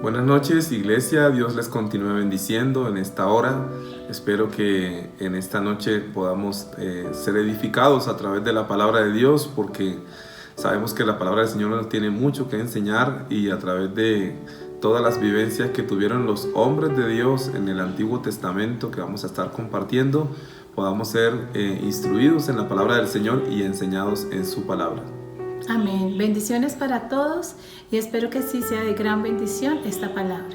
Buenas noches, iglesia. Dios les continúe bendiciendo en esta hora. Espero que en esta noche podamos ser edificados a través de la palabra de Dios, porque sabemos que la palabra del Señor nos tiene mucho que enseñar, y a través de todas las vivencias que tuvieron los hombres de Dios en el Antiguo Testamento que vamos a estar compartiendo, podamos ser instruidos en la palabra del Señor y enseñados en su palabra. Amén. Bendiciones para todos y espero que sí sea de gran bendición esta palabra.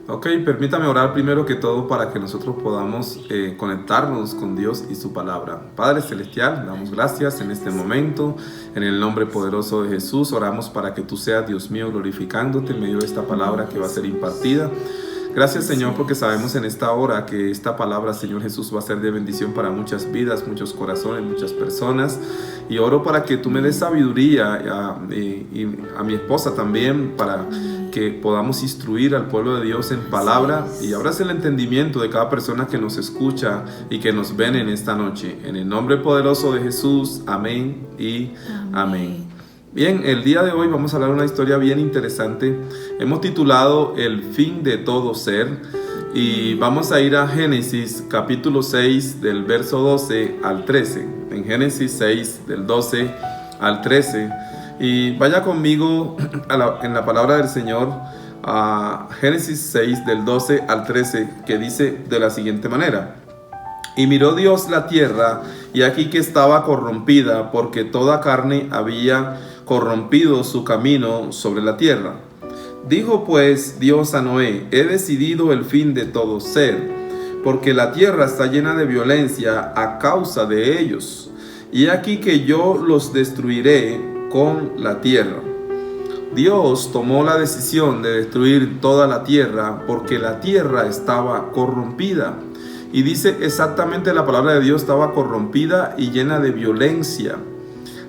Ok, permítame orar primero que todo para que nosotros podamos conectarnos con Dios y su palabra. Padre Celestial, damos gracias en este momento. En el nombre poderoso de Jesús, oramos para que tú seas, Dios mío, glorificándote en medio de esta palabra que va a ser impartida. Gracias, Señor, porque sabemos en esta hora que esta palabra, Señor Jesús, va a ser de bendición para muchas vidas, muchos corazones, muchas personas. Y oro para que tú me des sabiduría y a mi esposa también, para que podamos instruir al pueblo de Dios en palabra, y abras el entendimiento de cada persona que nos escucha y que nos ven en esta noche. En el nombre poderoso de Jesús, amén y amén. Bien, el día de hoy vamos a hablar de una historia bien interesante. Hemos titulado El fin de todo ser, y vamos a ir a Génesis capítulo 6 del verso 12 al 13. En Génesis 6 del 12 al 13. Y vaya conmigo en la palabra del Señor a Génesis 6 del 12 al 13, que dice de la siguiente manera: Y miró Dios la tierra, y aquí que estaba corrompida, porque toda carne había corrompido su camino sobre la tierra. Dijo pues Dios a Noé: He decidido el fin de todo ser, porque la tierra está llena de violencia a causa de ellos. Y aquí que yo los destruiré con la tierra. Dios tomó la decisión de destruir toda la tierra porque la tierra estaba corrompida. Y dice exactamente la palabra de Dios: estaba corrompida y llena de violencia.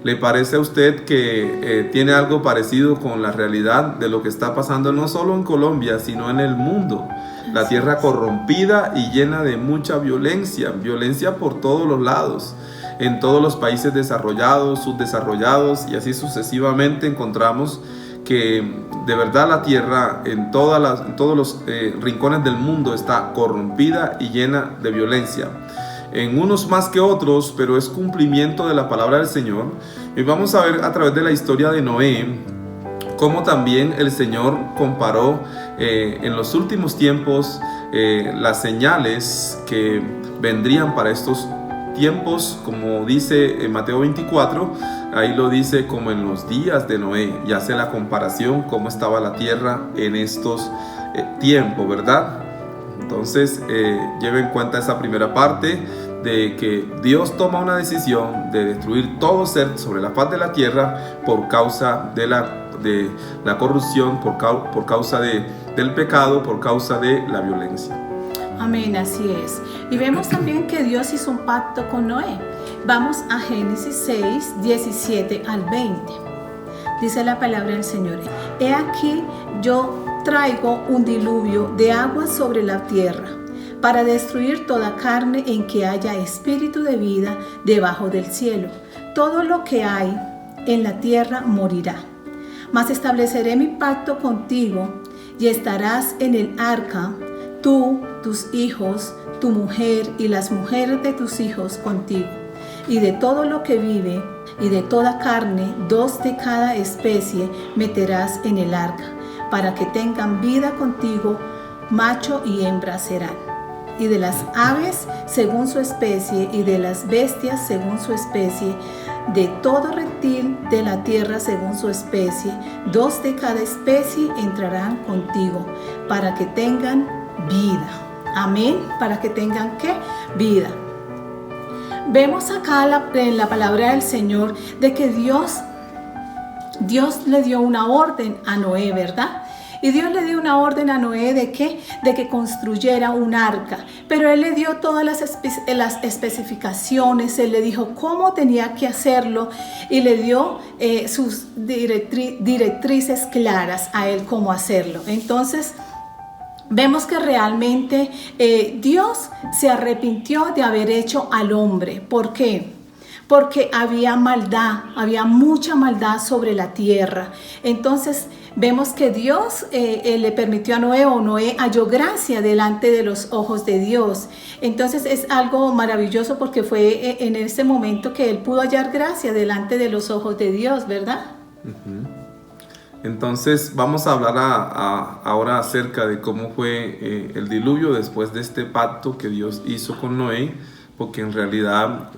¿Le parece a usted que tiene algo parecido con la realidad de lo que está pasando no solo en Colombia, sino en el mundo? La tierra corrompida y llena de mucha violencia, violencia por todos los lados, en todos los países desarrollados, subdesarrollados, y así sucesivamente. Encontramos que de verdad la tierra en todos los rincones del mundo está corrompida y llena de violencia. En unos más que otros, pero es cumplimiento de la palabra del Señor. Y vamos a ver a través de la historia de Noé cómo también el Señor comparó en los últimos tiempos las señales que vendrían para estos tiempos, como dice en Mateo 24, ahí lo dice como en los días de Noé, y hace la comparación cómo estaba la tierra en estos tiempos, ¿verdad? Entonces lleve en cuenta esa primera parte de que Dios toma una decisión de destruir todo ser sobre la faz de la tierra por causa de la corrupción, por causa del pecado, por causa de la violencia. Amén, así es. Y vemos también que Dios hizo un pacto con Noé. Vamos a Génesis 6, 17 al 20. Dice la palabra del Señor: He aquí yo traigo un diluvio de agua sobre la tierra, para destruir toda carne en que haya espíritu de vida debajo del cielo. Todo lo que hay en la tierra morirá. Mas estableceré mi pacto contigo, y estarás en el arca, tú, tus hijos, tu mujer y las mujeres de tus hijos contigo. Y de todo lo que vive y de toda carne, 2 de cada especie meterás en el arca, para que tengan vida contigo, macho y hembra serán. Y de las aves según su especie, y de las bestias según su especie, de todo reptil de la tierra según su especie, 2 de cada especie entrarán contigo, para que tengan vida. Amén. Para que tengan ¿qué? Vida. Vemos acá en la palabra del Señor de que Dios le dio una orden a Noé, ¿verdad? Y Dios le dio una orden a Noé ¿de qué? De que construyera un arca. Pero Él le dio todas las especificaciones, Él le dijo cómo tenía que hacerlo, y le dio sus directrices claras a Él cómo hacerlo. Entonces, vemos que realmente Dios se arrepintió de haber hecho al hombre. ¿Por qué? Porque había maldad, había mucha maldad sobre la tierra. Entonces vemos que Dios le permitió a Noé, o Noé halló gracia delante de los ojos de Dios. Entonces es algo maravilloso porque fue en ese momento que él pudo hallar gracia delante de los ojos de Dios, ¿verdad? Entonces vamos a hablar ahora acerca de cómo fue el diluvio después de este pacto que Dios hizo con Noé, porque en realidad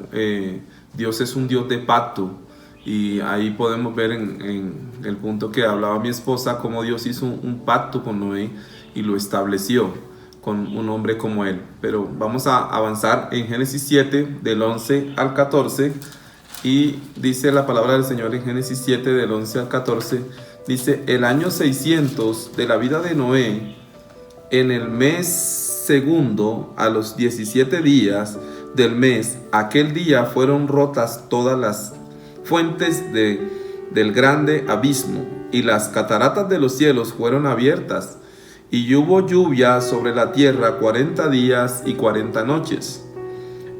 Dios es un Dios de pacto. Y ahí podemos ver en el punto que hablaba mi esposa, cómo Dios hizo un pacto con Noé y lo estableció con un hombre como él. Pero vamos a avanzar en Génesis 7, del 11 al 14. Y dice la palabra del Señor en Génesis 7, del 11 al 14. Dice: el año 600 de la vida de Noé, en el mes segundo, a los 17 días del mes, aquel día fueron rotas todas las fuentes del grande abismo, y las cataratas de los cielos fueron abiertas, y hubo lluvia sobre la tierra 40 días y 40 noches.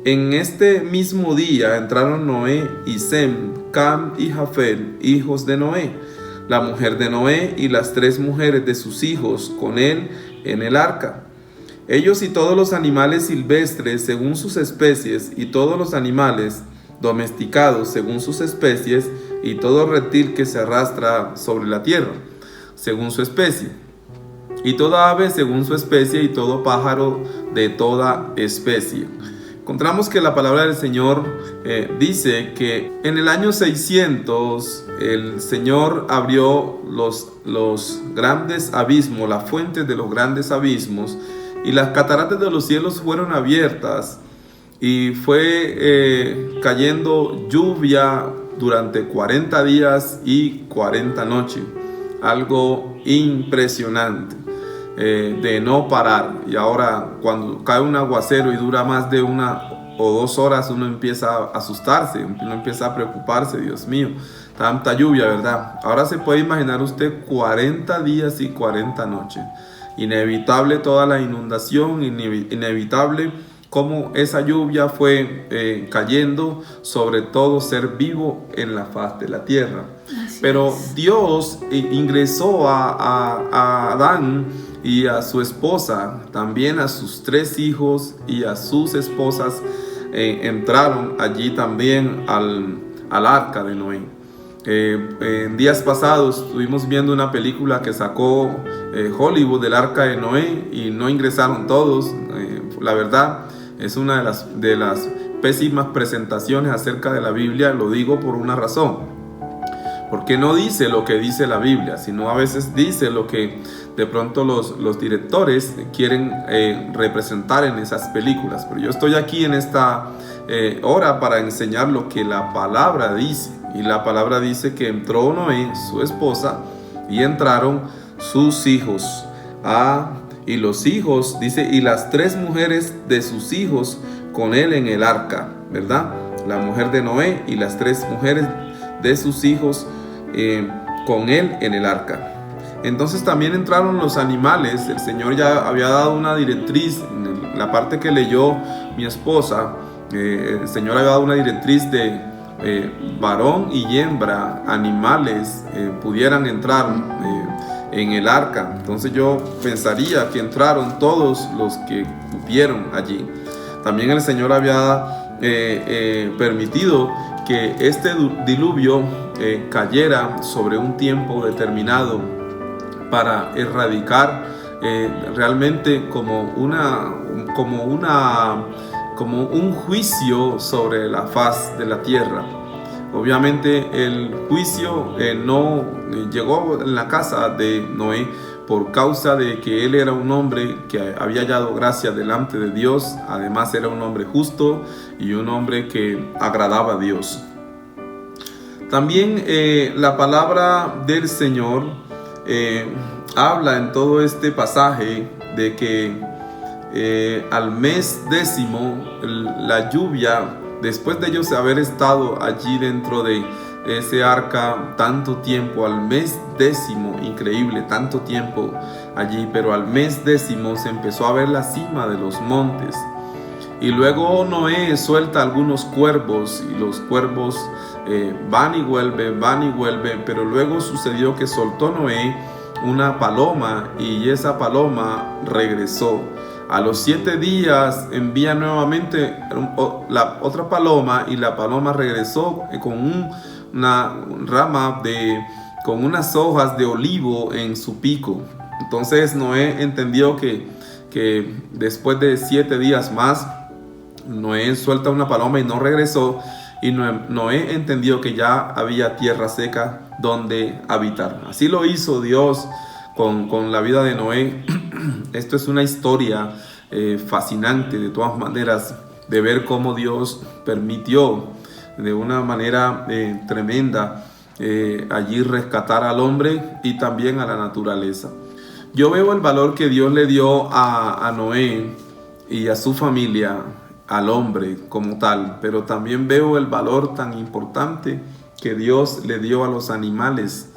En este mismo día entraron Noé y Sem, Cam y Jafet, hijos de Noé, la mujer de Noé y las 3 mujeres de sus hijos con él en el arca. Ellos y todos los animales silvestres según sus especies, y todos los animales domesticados según sus especies, y todo reptil que se arrastra sobre la tierra según su especie, y toda ave según su especie, y todo pájaro de toda especie. Encontramos que la palabra del Señor dice que en el año 600 el Señor abrió los grandes abismos, las fuentes de los grandes abismos, y las cataratas de los cielos fueron abiertas, y fue cayendo lluvia durante 40 días y 40 noches. Algo impresionante, de no parar. Y ahora cuando cae un aguacero y dura más de 1 o 2 horas, uno empieza a asustarse, uno empieza a preocuparse. Dios mío, tanta lluvia, ¿verdad? Ahora se puede imaginar usted 40 días y 40 noches. Inevitable toda la inundación, inevitable cómo esa lluvia fue cayendo sobre todo ser vivo en la faz de la tierra. Pero Dios ingresó a Adán y a su esposa, también a sus 3 hijos y a sus esposas, entraron allí también al arca de Noé. En días pasados estuvimos viendo una película que sacó Hollywood del arca de Noé, y no ingresaron todos. La verdad, es una de las pésimas presentaciones acerca de la Biblia. Lo digo por una razón, porque no dice lo que dice la Biblia, sino a veces dice lo que de pronto los directores quieren representar en esas películas. Pero yo estoy aquí en esta hora para enseñar lo que la palabra dice. Y la palabra dice que entró Noé, su esposa, y entraron sus hijos. Y los hijos, dice, y las 3 mujeres de sus hijos con él en el arca, ¿verdad? La mujer de Noé y las 3 mujeres de sus hijos con él en el arca. Entonces también entraron los animales. El Señor ya había dado una directriz, en la parte que leyó mi esposa, el Señor había dado una directriz de varón y hembra, animales, pudieran entrar en el arca. Entonces yo pensaría que entraron todos los que cupieron allí. También el Señor había permitido que este diluvio cayera sobre un tiempo determinado para erradicar realmente como un juicio sobre la faz de la tierra. Obviamente el juicio no llegó en la casa de Noé por causa de que él era un hombre que había hallado gracia delante de Dios. Además era un hombre justo y un hombre que agradaba a Dios. También la palabra del Señor habla en todo este pasaje de que al mes 10º, la lluvia, después de ellos haber estado allí dentro de ese arca tanto tiempo, al mes 10º, increíble, tanto tiempo allí, pero al mes 10º se empezó a ver la cima de los montes. Y luego Noé suelta algunos cuervos, y los cuervos van y vuelven, pero luego sucedió que soltó Noé una paloma y esa paloma regresó. A los 7 días envía nuevamente la otra paloma y la paloma regresó con una rama con unas hojas de olivo en su pico. Entonces Noé entendió que después de 7 días más, Noé suelta una paloma y no regresó, y Noé entendió que ya había tierra seca donde habitar. Así lo hizo Dios con la vida de Noé. Esto es una historia fascinante de todas maneras, de ver cómo Dios permitió de una manera tremenda allí rescatar al hombre y también a la naturaleza. Yo veo el valor que Dios le dio a Noé y a su familia, al hombre como tal, pero también veo el valor tan importante que Dios le dio a los animales,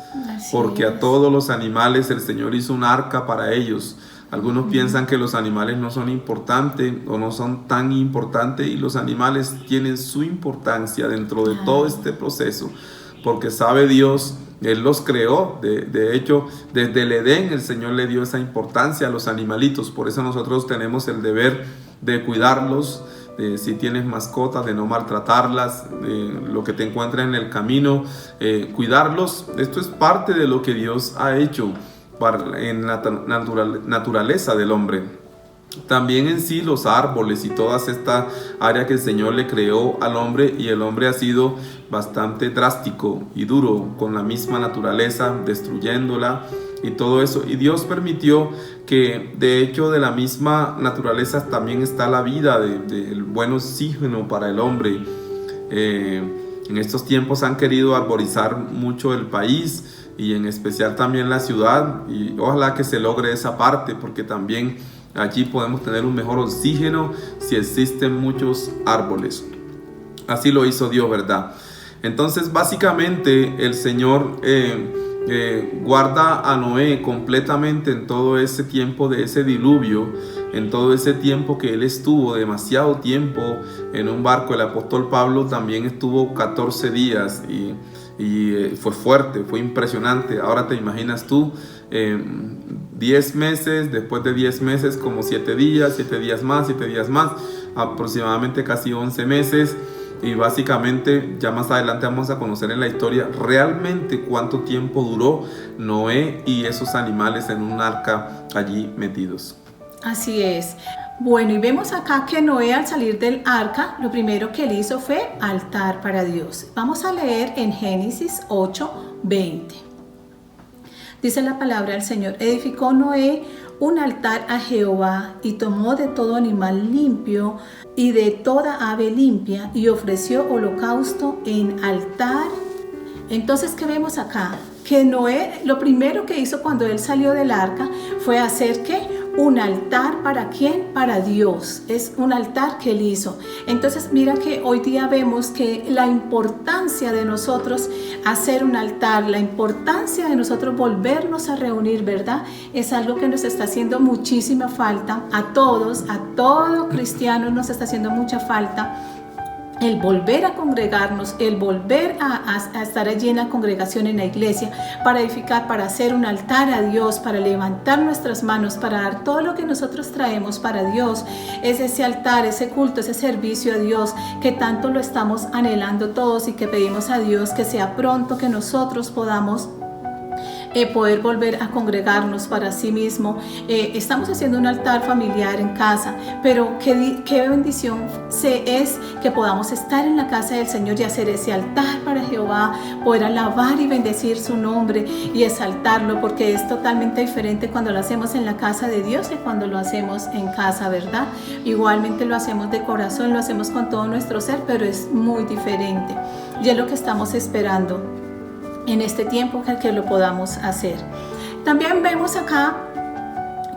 porque a todos los animales el Señor hizo un arca para ellos. Algunos piensan que los animales no son importantes o no son tan importantes, y los animales tienen su importancia dentro de todo este proceso, porque sabe Dios, Él los creó. De hecho, desde el Edén el Señor le dio esa importancia a los animalitos. Por eso nosotros tenemos el deber de cuidarlos. Si tienes mascotas, de no maltratarlas, lo que te encuentres en el camino, cuidarlos. Esto es parte de lo que Dios ha hecho en la naturaleza del hombre. También en sí los árboles y toda esta área que el Señor le creó al hombre, y el hombre ha sido bastante drástico y duro con la misma naturaleza, destruyéndola y todo eso. Y Dios permitió que, de hecho, de la misma naturaleza también está la vida del buen oxígeno para el hombre. En estos tiempos han querido arborizar mucho el país y en especial también la ciudad, y ojalá que se logre esa parte, porque también allí podemos tener un mejor oxígeno si existen muchos árboles. Así lo hizo Dios, ¿verdad? Entonces, básicamente, el Señor guarda a Noé completamente en todo ese tiempo de ese diluvio, en todo ese tiempo que él estuvo, demasiado tiempo en un barco. El apóstol Pablo también estuvo 14 días y fue fuerte, fue impresionante. Ahora te imaginas tú, 10 meses, después de 10 meses como 7 días, 7 días más, aproximadamente casi 11 meses. Y básicamente ya más adelante vamos a conocer en la historia realmente cuánto tiempo duró Noé y esos animales en un arca allí metidos. Así es. Bueno, y vemos acá que Noé, al salir del arca, lo primero que él hizo fue altar para Dios. Vamos a leer en Génesis 8:20. Dice la palabra del Señor: edificó Noé un altar a Jehová y tomó de todo animal limpio y de toda ave limpia y ofreció holocausto en altar. Entonces, ¿qué vemos acá? Que Noé, lo primero que hizo cuando él salió del arca fue hacer ¿qué? Un altar. ¿Para quién? Para Dios. Es un altar que él hizo. Entonces mira que hoy día vemos que la importancia de nosotros hacer un altar, la importancia de nosotros volvernos a reunir, ¿verdad? Es algo que nos está haciendo muchísima falta a todos, a todo cristiano nos está haciendo mucha falta. El volver a congregarnos, el volver a estar allí en la congregación, en la iglesia, para edificar, para hacer un altar a Dios, para levantar nuestras manos, para dar todo lo que nosotros traemos para Dios. Es ese altar, ese culto, ese servicio a Dios que tanto lo estamos anhelando todos y que pedimos a Dios que sea pronto, que nosotros podamos poder volver a congregarnos para sí mismo. Estamos haciendo un altar familiar en casa, pero qué bendición es que podamos estar en la casa del Señor y hacer ese altar para Jehová, poder alabar y bendecir su nombre y exaltarlo, porque es totalmente diferente cuando lo hacemos en la casa de Dios que cuando lo hacemos en casa, ¿verdad? Igualmente lo hacemos de corazón, lo hacemos con todo nuestro ser, pero es muy diferente y es lo que estamos esperando en este tiempo que lo podamos hacer. También vemos acá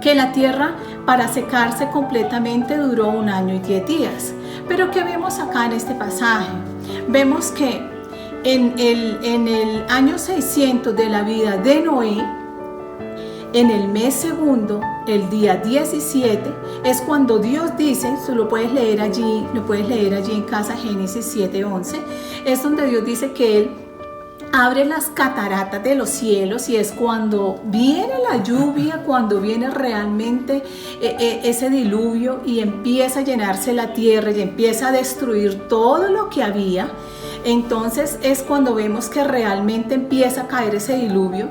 que la tierra para secarse completamente duró 1 año y 10 días. Pero ¿qué vemos acá en este pasaje? Vemos que en el año 600 de la vida de Noé, en el mes segundo, el día 17, es cuando Dios dice, tú lo puedes leer allí en casa, Génesis 7:11, es donde Dios dice que Él abre las cataratas de los cielos y es cuando viene la lluvia, cuando viene realmente ese diluvio y empieza a llenarse la tierra y empieza a destruir todo lo que había. Entonces es cuando vemos que realmente empieza a caer ese diluvio.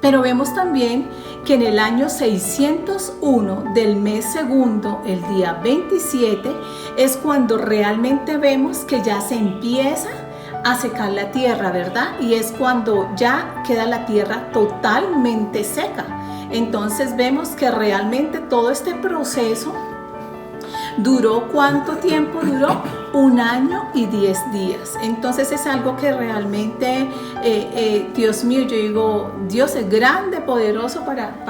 Pero vemos también que en el año 601 del mes segundo, el día 27, es cuando realmente vemos que ya se empieza a secar la tierra, ¿verdad? Y es cuando ya queda la tierra totalmente seca. Entonces vemos que realmente todo este proceso duró, ¿cuánto tiempo duró? 1 año y 10 días. Entonces es algo que realmente, Dios mío, yo digo, Dios es grande, poderoso para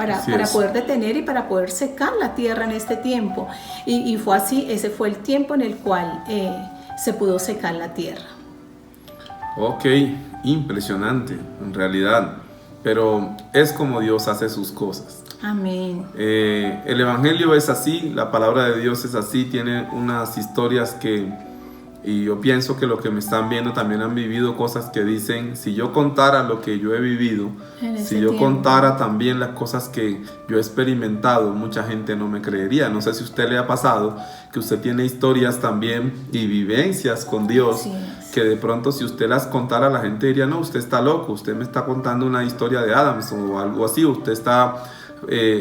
poder detener y para poder secar la tierra en este tiempo. Y fue así, ese fue el tiempo en el cual se pudo secar la tierra. Ok, impresionante en realidad, pero es como Dios hace sus cosas. Amén. El Evangelio es así, la palabra de Dios es así, tiene unas historias y yo pienso que los que me están viendo también han vivido cosas que dicen, si yo contara lo que yo he vivido, si yo contara también las cosas que yo he experimentado, mucha gente no me creería. No sé si a usted le ha pasado que usted tiene historias también y vivencias con Dios, que de pronto si usted las contara la gente diría, no, usted está loco, usted me está contando una historia de Adams o algo así, usted está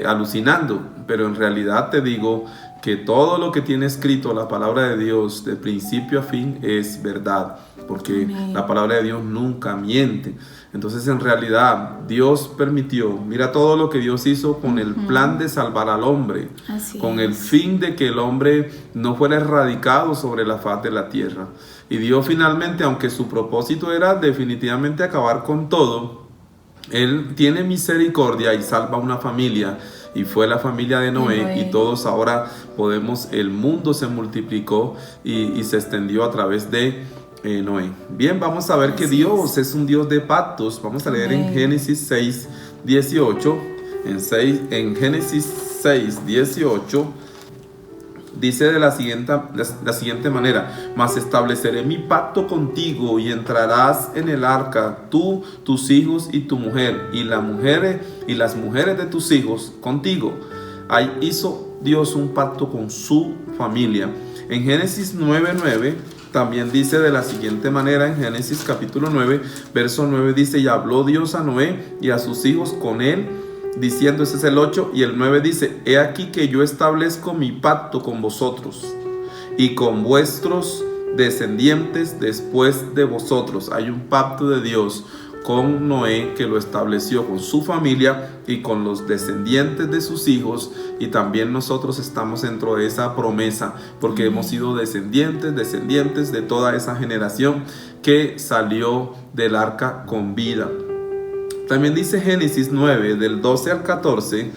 alucinando. Pero en realidad te digo que todo lo que tiene escrito la palabra de Dios de principio a fin es verdad, porque la palabra de Dios nunca miente. Entonces en realidad Dios permitió, mira todo lo que Dios hizo con el plan de salvar al hombre, con el fin de que el hombre no fuera erradicado sobre la faz de la tierra. Y Dios finalmente, aunque su propósito era definitivamente acabar con todo, Él tiene misericordia y salva a una familia. Y fue la familia de Noé, y todos ahora podemos, el mundo se multiplicó y se extendió a través de Noé. Bien, vamos a ver que Dios es un Dios de pactos. Vamos a leer en Génesis 6:18. En Génesis 6:18 dice de la siguiente manera: mas estableceré mi pacto contigo y entrarás en el arca, tú, tus hijos y tu mujer, y las mujeres de tus hijos contigo. Ahí hizo Dios un pacto con su familia. En Génesis 9:9 también dice de la siguiente manera, en Génesis capítulo 9, verso 9 dice: y habló Dios a Noé y a sus hijos con él, diciendo, ese es el 8, y el 9 dice: he aquí que yo establezco mi pacto con vosotros y con vuestros descendientes después de vosotros. Hay un pacto de Dios con Noé que lo estableció con su familia y con los descendientes de sus hijos, y también nosotros estamos dentro de esa promesa porque hemos sido descendientes de toda esa generación que salió del arca con vida. También dice Génesis 9 del 12 al 14,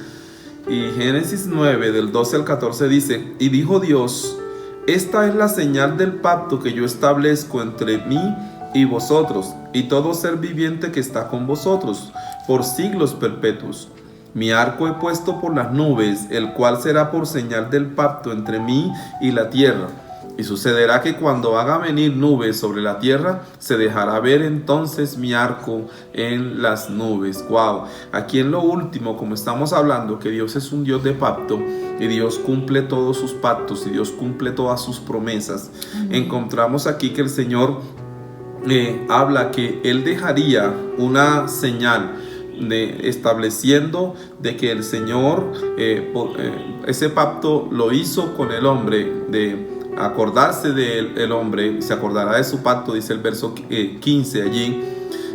y Génesis 9 del 12 al 14 dice: y dijo Dios, esta es la señal del pacto que yo establezco entre mí y vosotros y todo ser viviente que está con vosotros por siglos perpetuos. Mi arco he puesto por las nubes, el cual será por señal del pacto entre mí y la tierra. Y sucederá que cuando haga venir nubes sobre la tierra, se dejará ver entonces mi arco en las nubes. Wow. Aquí en lo último, como estamos hablando, que Dios es un Dios de pacto y Dios cumple todos sus pactos y Dios cumple todas sus promesas. Encontramos aquí que el Señor habla que Él dejaría una señal estableciendo de que el Señor ese pacto lo hizo con el hombre, de acordarse del hombre, se acordará de su pacto, dice el verso 15 allí,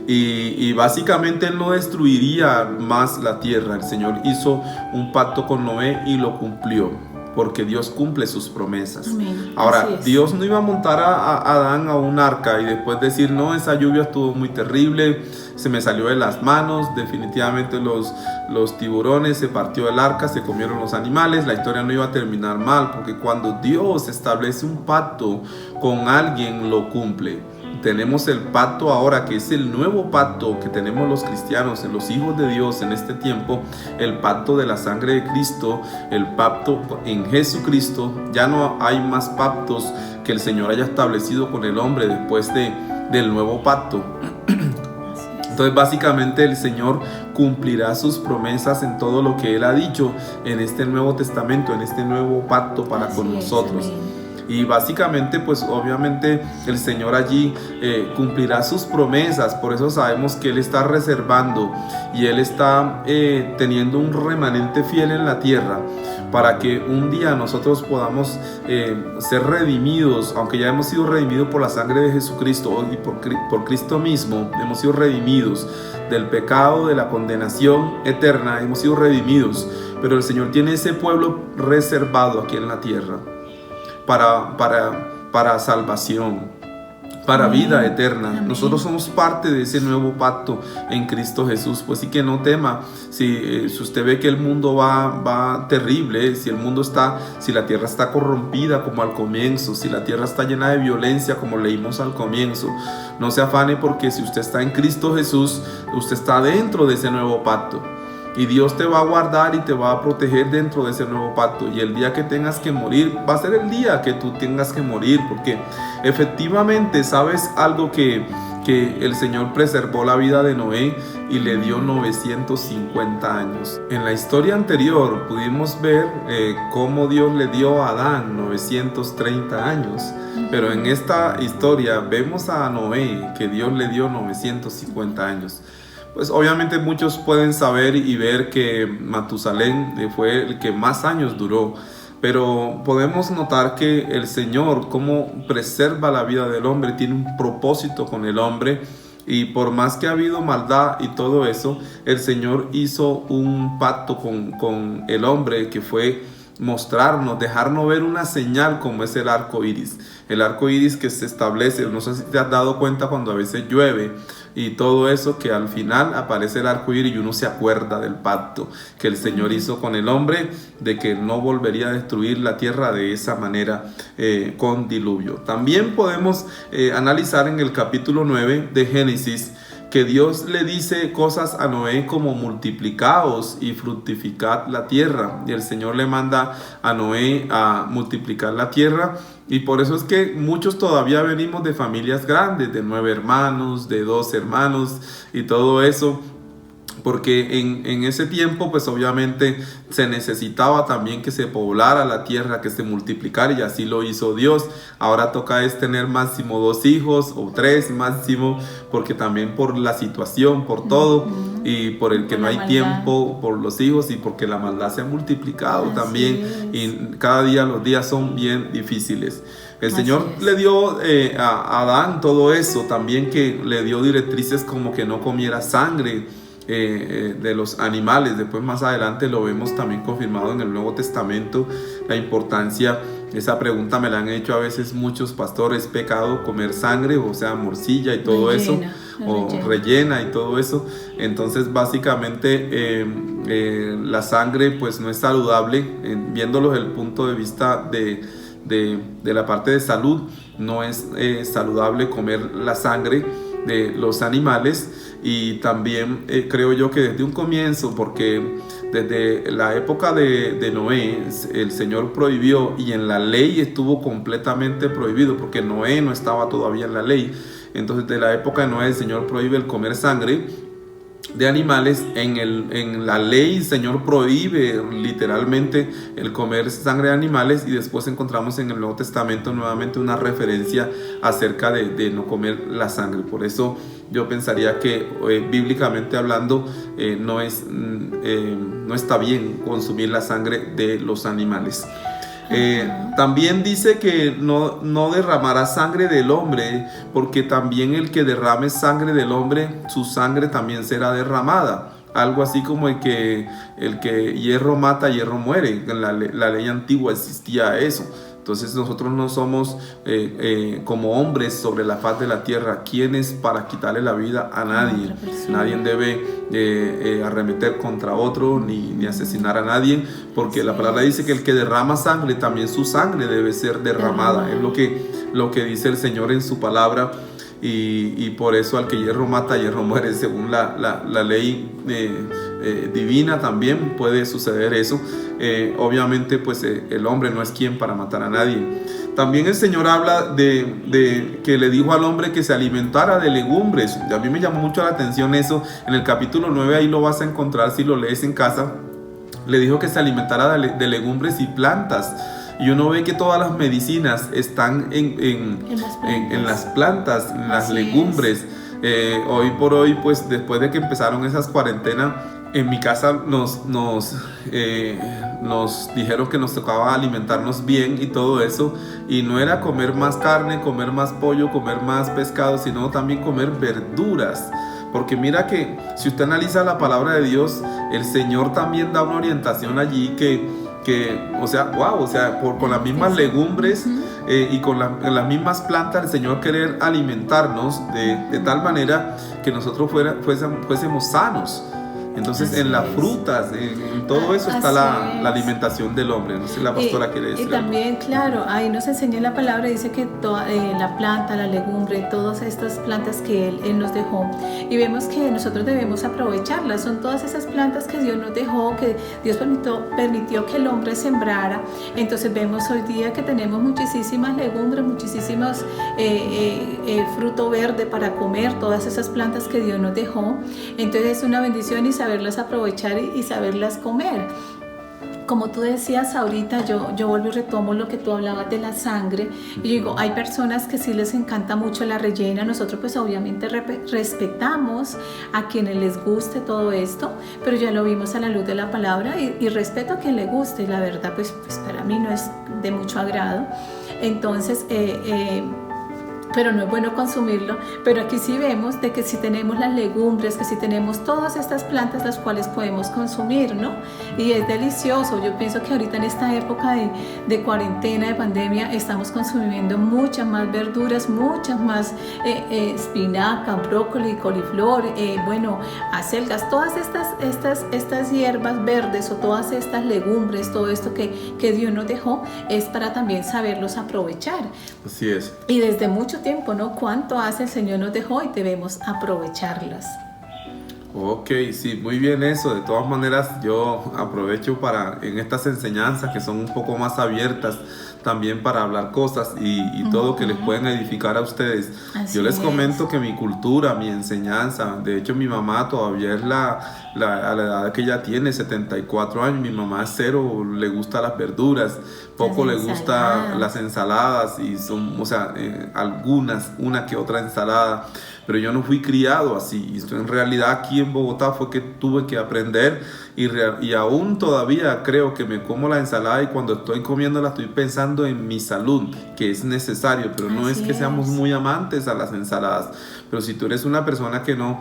y básicamente Él no destruiría más la tierra. El Señor hizo un pacto con Noé y lo cumplió, porque Dios cumple sus promesas. Amén. Ahora, Dios no iba a montar a Adán a un arca y después decir, no, esa lluvia estuvo muy terrible, se me salió de las manos, definitivamente los tiburones, se partió el arca, se comieron los animales. La historia no iba a terminar mal, porque cuando Dios establece un pacto con alguien, lo cumple. tenemos el pacto ahora, que es el nuevo pacto que tenemos los cristianos, los hijos de Dios en este tiempo, el pacto de la sangre de Cristo, el pacto en Jesucristo. Ya no hay más pactos que el Señor haya establecido con el hombre después del nuevo pacto. Entonces básicamente el Señor cumplirá sus promesas en todo lo que Él ha dicho en este Nuevo Testamento, en este nuevo pacto para con nosotros. Y básicamente pues obviamente el Señor allí cumplirá sus promesas. Por eso sabemos que Él está reservando y Él está teniendo un remanente fiel en la tierra, para que un día nosotros podamos ser redimidos, aunque ya hemos sido redimidos por la sangre de Jesucristo y por Cristo mismo. Hemos sido redimidos del pecado, de la condenación eterna, hemos sido redimidos, pero el Señor tiene ese pueblo reservado aquí en la tierra para salvación, para vida eterna. Amén. Nosotros somos parte de ese nuevo pacto en Cristo Jesús. Pues sí, que no tema si usted ve que el mundo va terrible, si la tierra está corrompida como al comienzo, si la tierra está llena de violencia como leímos al comienzo. No se afane, porque si usted está en Cristo Jesús, usted está dentro de ese nuevo pacto. Y Dios te va a guardar y te va a proteger dentro de ese nuevo pacto. Y el día que tengas que morir, va a ser el día que tú tengas que morir. Porque efectivamente, ¿sabes algo? Que el Señor preservó la vida de Noé y le dio 950 años. En la historia anterior pudimos ver cómo Dios le dio a Adán 930 años. Pero en esta historia vemos a Noé que Dios le dio 950 años. Pues obviamente muchos pueden saber y ver que Matusalén fue el que más años duró, pero podemos notar que el Señor, como preserva la vida del hombre, tiene un propósito con el hombre. Y por más que ha habido maldad y todo eso, el Señor hizo un pacto con el hombre, que fue mostrarnos, dejarnos ver una señal como es el arco iris. El arco iris que se establece, no sé si te has dado cuenta cuando a veces llueve y todo eso, que al final aparece el arco iris y uno se acuerda del pacto que el Señor hizo con el hombre, de que no volvería a destruir la tierra de esa manera con diluvio. También podemos analizar en el capítulo 9 de Génesis que Dios le dice cosas a Noé como multiplicaos y fructificad la tierra, y el Señor le manda a Noé a multiplicar la tierra. Y por eso es que muchos todavía venimos de familias grandes, de 9 hermanos, de 2 hermanos y todo eso, porque en ese tiempo pues obviamente se necesitaba también que se poblara la tierra, que se multiplicara, y así lo hizo Dios. Ahora toca es tener máximo 2 hijos o 3 máximo, porque también por la situación, por todo, y por el que no hay tiempo por los hijos, y porque la maldad se ha multiplicado también, y cada día los días son bien difíciles. El Señor le dio a Adán todo eso, también que le dio directrices como que no comiera sangre de los animales. Después más adelante lo vemos también confirmado en el Nuevo Testamento, la importancia. Esa pregunta me la han hecho a veces muchos pastores: ¿pecado comer sangre? O sea, morcilla y todo eso, o rellena y todo eso. Entonces básicamente la sangre pues no es saludable, viéndolo desde el punto de vista de la parte de salud. No es saludable comer la sangre de los animales. Y también creo yo que desde un comienzo, porque desde la época de Noé el Señor prohibió, y en la ley estuvo completamente prohibido, porque Noé no estaba todavía en la ley. Entonces de la época de Noé el Señor prohíbe el comer sangre de animales. En la ley el Señor prohíbe literalmente el comer sangre de animales, y después encontramos en el Nuevo Testamento nuevamente una referencia acerca de no comer la sangre. Por eso yo pensaría que bíblicamente hablando no está bien consumir la sangre de los animales. También dice que no derramará sangre del hombre, porque también el que derrame sangre del hombre, su sangre también será derramada. Algo así como el que hierro mata, hierro muere. En la ley antigua existía eso. Entonces nosotros no somos como hombres sobre la faz de la tierra quienes para quitarle la vida a nadie. Nadie debe arremeter contra otro ni asesinar a nadie, porque la palabra dice que el que derrama sangre, también su sangre debe ser derramada. Es lo que dice el Señor en su palabra. y por eso al que hierro mata, hierro muere, según la ley divina también puede suceder eso. Obviamente pues el hombre no es quien para matar a nadie. También el Señor habla de que le dijo al hombre que se alimentara de legumbres. A mí me llamó mucho la atención eso. En el capítulo 9 ahí lo vas a encontrar si lo lees en casa. Le dijo que se alimentara de legumbres y plantas. Y uno ve que todas las medicinas están en las plantas, en las legumbres. Hoy por hoy, pues después de que empezaron esas cuarentenas, en mi casa nos dijeron que nos tocaba alimentarnos bien y todo eso, y no era comer más carne, comer más pollo, comer más pescado, sino también comer verduras. Porque mira que si usted analiza la palabra de Dios, el Señor también da una orientación allí que o sea, wow, o sea, con las mismas legumbres y con las mismas plantas, el Señor querer alimentarnos de tal manera que nosotros fuésemos sanos. Entonces en las frutas, en todo eso está la alimentación del hombre. No sé si la pastora quiere decir. Y también, claro, ahí nos enseña la palabra, dice que toda la planta, la legumbre, todas estas plantas que Él nos dejó, y vemos que nosotros debemos aprovecharlas. Son todas esas plantas que Dios nos dejó, que Dios permitió que el hombre sembrara. Entonces vemos hoy día que tenemos muchísimas legumbres, muchísimos fruto verde para comer, todas esas plantas que Dios nos dejó. Entonces es una bendición y saberlas aprovechar y saberlas comer. Como tú decías ahorita, yo vuelvo y retomo lo que tú hablabas de la sangre. Y digo, hay personas que sí les encanta mucho la rellena. Nosotros pues obviamente respetamos a quienes les guste todo esto, pero ya lo vimos a la luz de la palabra y respeto a quien le guste. Y la verdad pues para mí no es de mucho agrado. Entonces pero no es bueno consumirlo. Pero aquí sí vemos de que si tenemos las legumbres, que si tenemos todas estas plantas las cuales podemos consumir, ¿no? Y es delicioso. Yo pienso que ahorita en esta época de cuarentena, de pandemia, estamos consumiendo muchas más verduras, muchas más espinaca, brócoli, coliflor, acelgas, todas estas hierbas verdes o todas estas legumbres, todo esto que Dios nos dejó, es para también saberlos aprovechar. Así es. Y desde mucho tiempo, ¿no? ¿Cuánto hace el Señor nos dejó y debemos aprovecharlas? Ok, sí, muy bien eso. De todas maneras, yo aprovecho en estas enseñanzas que son un poco más abiertas también para hablar cosas y todo que les pueden edificar a ustedes. Así yo les comento que mi cultura, mi enseñanza, de hecho mi mamá todavía es a la edad que ella tiene, 74 años, mi mamá es cero, le gustan las verduras, poco le gustan las ensaladas y son, o sea, una que otra ensalada. Pero yo no fui criado así. En realidad aquí en Bogotá fue que tuve que aprender y aún todavía creo que me como la ensalada y cuando estoy comiéndola estoy pensando en mi salud, que es necesario, pero no es que seamos muy amantes a las ensaladas. Pero si tú eres una persona que no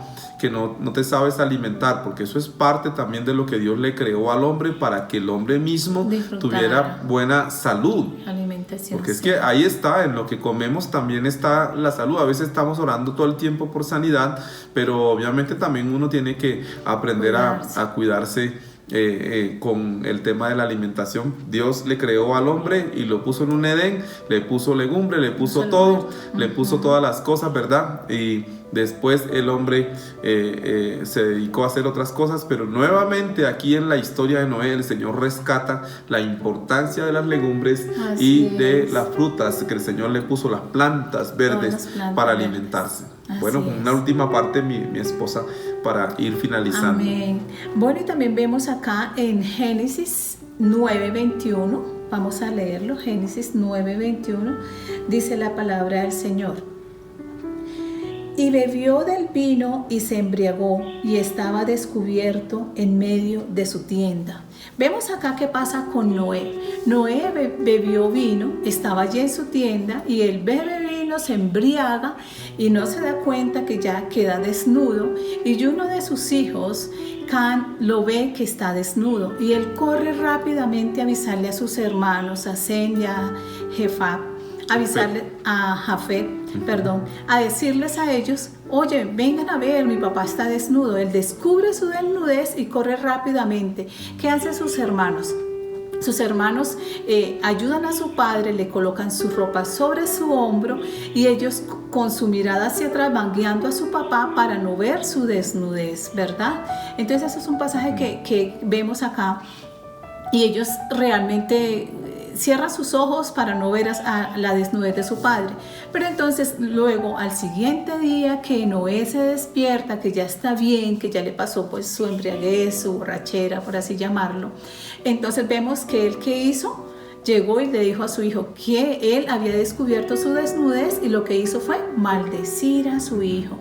te sabes alimentar, porque eso es parte también de lo que Dios le creó al hombre para que el hombre mismo tuviera buena salud. Alimentación. Porque es que ahí está, en lo que comemos también está la salud. A veces estamos orando todo el tiempo por sanidad, pero obviamente también uno tiene que aprender a cuidarse con el tema de la alimentación. Dios le creó al hombre y lo puso en un Edén, le puso legumbre, le puso todo, le puso todas las cosas, ¿verdad? Y después el hombre se dedicó a hacer otras cosas, pero nuevamente aquí en la historia de Noé el Señor rescata la importancia de las legumbres y de las frutas que el Señor le puso, las plantas verdes para alimentarse. Bueno, una última parte mi esposa para ir finalizando. Amén. Bueno, y también vemos acá en Génesis 9:21, vamos a leerlo, Génesis 9:21, dice la palabra del Señor. Y bebió del vino y se embriagó y estaba descubierto en medio de su tienda. Vemos acá qué pasa con Noé. Noé bebió vino, estaba allí en su tienda y él bebe vino, se embriaga y no se da cuenta que ya queda desnudo. Y uno de sus hijos, Can, lo ve que está desnudo y él corre rápidamente a avisarle a sus hermanos, a Sem y a Jafet, a decirles a ellos: oye, vengan a ver, mi papá está desnudo. Él descubre su desnudez y corre rápidamente. ¿Qué hacen sus hermanos? Sus hermanos ayudan a su padre, le colocan su ropa sobre su hombro y ellos con su mirada hacia atrás van guiando a su papá para no ver su desnudez, ¿verdad? Entonces eso es un pasaje que vemos acá y ellos realmente cierran sus ojos para no ver a la desnudez de su padre. Pero entonces luego al siguiente día que Noé se despierta, que ya está bien, que ya le pasó pues su embriaguez, su borrachera, por así llamarlo, entonces vemos que él, ¿qué hizo? Llegó y le dijo a su hijo que él había descubierto su desnudez y lo que hizo fue maldecir a su hijo.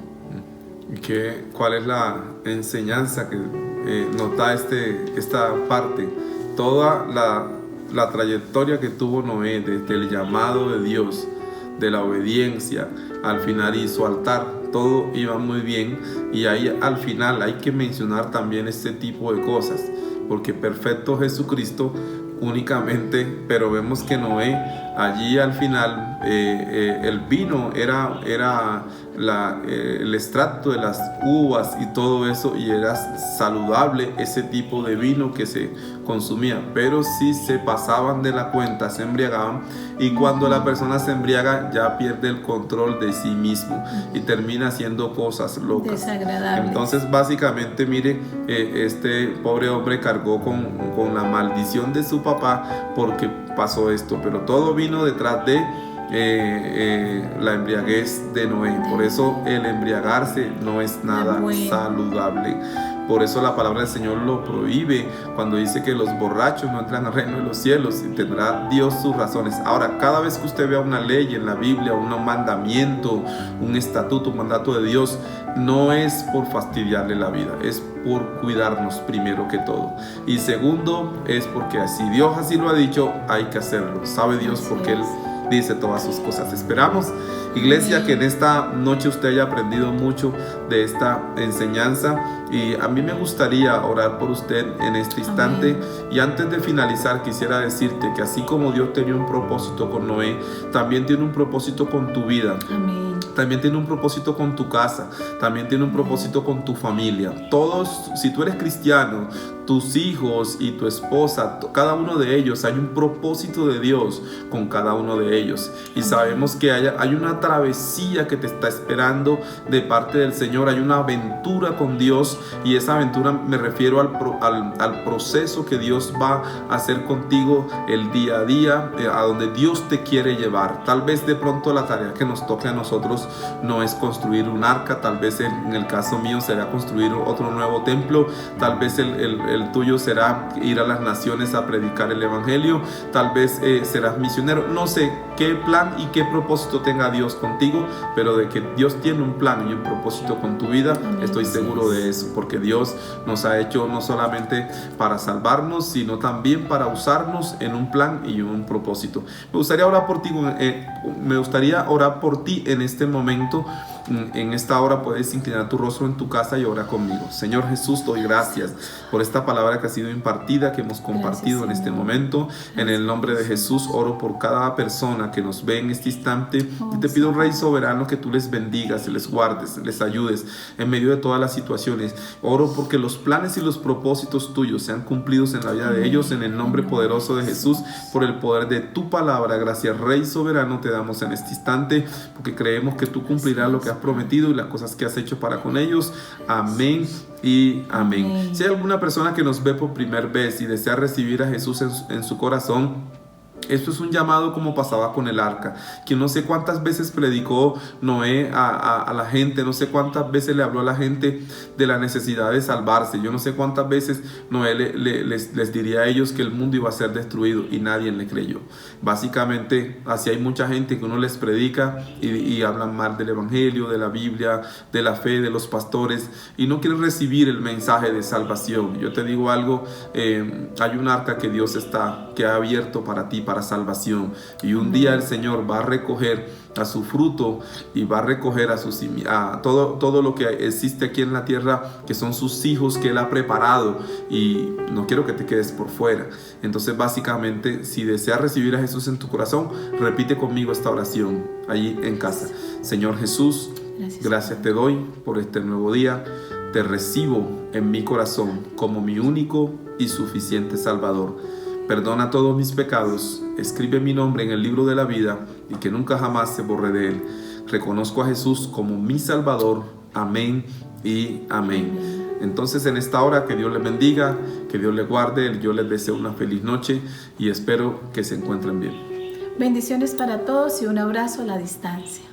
¿Cuál es la enseñanza que nos da esta parte? Toda la trayectoria que tuvo Noé desde el llamado de Dios, de la obediencia, al final y su altar, todo iba muy bien, y ahí al final hay que mencionar también este tipo de cosas, porque perfecto Jesucristo únicamente, pero vemos que Noé allí al final el vino era el extracto de las uvas y todo eso, y era saludable ese tipo de vino que se consumía, pero si se pasaban de la cuenta, se embriagaban, y cuando la persona se embriaga ya pierde el control de sí mismo y termina haciendo cosas locas, desagradables. Entonces básicamente mire, este pobre hombre cargó con la maldición de su papá porque pasó esto, pero todo vino detrás de la embriaguez de Noé. Por eso el embriagarse no es nada saludable. Por eso la palabra del Señor lo prohíbe cuando dice que los borrachos no entran al reino de los cielos, y tendrá Dios sus razones. Ahora, cada vez que usted vea una ley en la Biblia, un mandamiento, un estatuto, un mandato de Dios, no es por fastidiarle la vida, es por cuidarnos primero que todo. Y segundo, es porque si Dios así lo ha dicho, hay que hacerlo. Sabe Dios porque Él dice todas sus cosas. Esperamos, iglesia, que en esta noche usted haya aprendido mucho de esta enseñanza, y a mí me gustaría orar por usted en este instante. Y antes de finalizar, quisiera decirte que así como Dios tenía un propósito con Noé, también tiene un propósito con tu vida. Amén. También tiene un propósito con tu casa, también tiene un propósito con tu familia. Todos, si tú eres cristiano, tus hijos y tu esposa, cada uno de ellos, hay un propósito de Dios con cada uno de ellos. Y sabemos que hay una travesía que te está esperando de parte del Señor, hay una aventura con Dios, y esa aventura me refiero al proceso que Dios va a hacer contigo el día a día, a donde Dios te quiere llevar. Tal vez de pronto la tarea que nos toque a nosotros no es construir un arca, tal vez en el caso mío será construir otro nuevo templo, tal vez el tuyo será ir a las naciones a predicar el evangelio, tal vez serás misionero. No sé qué plan y qué propósito tenga Dios contigo, pero de que Dios tiene un plan y un propósito con tu vida, estoy seguro de eso, porque Dios nos ha hecho no solamente para salvarnos, sino también para usarnos en un plan y un propósito. Me gustaría orar por ti en este momento. En esta hora puedes inclinar tu rostro en tu casa y orar conmigo. Señor Jesús, doy gracias por esta palabra que ha sido impartida, que hemos compartido en este momento. En el nombre de Jesús oro por cada persona que nos ve en este instante, y te pido, Rey soberano, que tú les bendigas, les guardes, les ayudes en medio de todas las situaciones. Oro porque los planes y los propósitos tuyos sean cumplidos en la vida de ellos, en el nombre poderoso de Jesús, por el poder de tu palabra. Gracias, Rey soberano, te damos en este instante, porque creemos que tú cumplirás lo que has prometido y las cosas que has hecho para con ellos. Amén y amén. Si hay alguna persona que nos ve por primera vez y desea recibir a Jesús en su corazón, esto es un llamado como pasaba con el arca, que no sé cuántas veces predicó Noé a la gente, no sé cuántas veces le habló a la gente de la necesidad de salvarse. Yo no sé cuántas veces Noé les diría a ellos que el mundo iba a ser destruido, y nadie le creyó. Básicamente así hay mucha gente que uno les predica y hablan mal del evangelio, de la Biblia, de la fe, de los pastores, y no quieren recibir el mensaje de salvación. Yo te digo algo, hay un arca que Dios que ha abierto para ti, para salvación, y un día el Señor va a recoger a su fruto y va a recoger a todo lo que existe aquí en la tierra, que son sus hijos que Él ha preparado, y no quiero que te quedes por fuera. Entonces básicamente, si deseas recibir a Jesús en tu corazón, repite conmigo esta oración allí en casa. Señor Jesús, gracias te doy por este nuevo día. Te recibo en mi corazón como mi único y suficiente Salvador. perdona todos mis pecados, escribe mi nombre en el libro de la vida y que nunca jamás se borre de él. Reconozco a Jesús como mi Salvador. Amén y amén. Entonces, en esta hora, que Dios les bendiga, que Dios les guarde, yo les deseo una feliz noche y espero que se encuentren bien. Bendiciones para todos y un abrazo a la distancia.